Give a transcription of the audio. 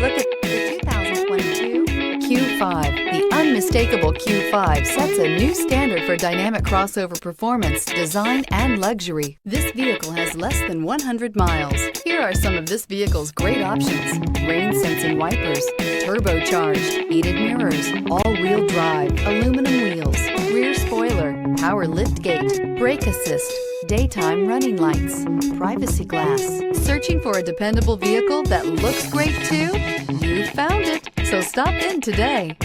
look at the 2022 Q5. The unmistakable Q5 sets a new standard for dynamic crossover performance, design, and luxury. This vehicle has less than 100 miles. Here are some of this vehicle's great options: rain-sensing wipers, turbocharged, heated mirrors, all-wheel drive, aluminum wheels, rear spoiler, power liftgate, brake assist, daytime running lights, privacy glass. Searching for a dependable vehicle that looks great too? You found it, so stop in today.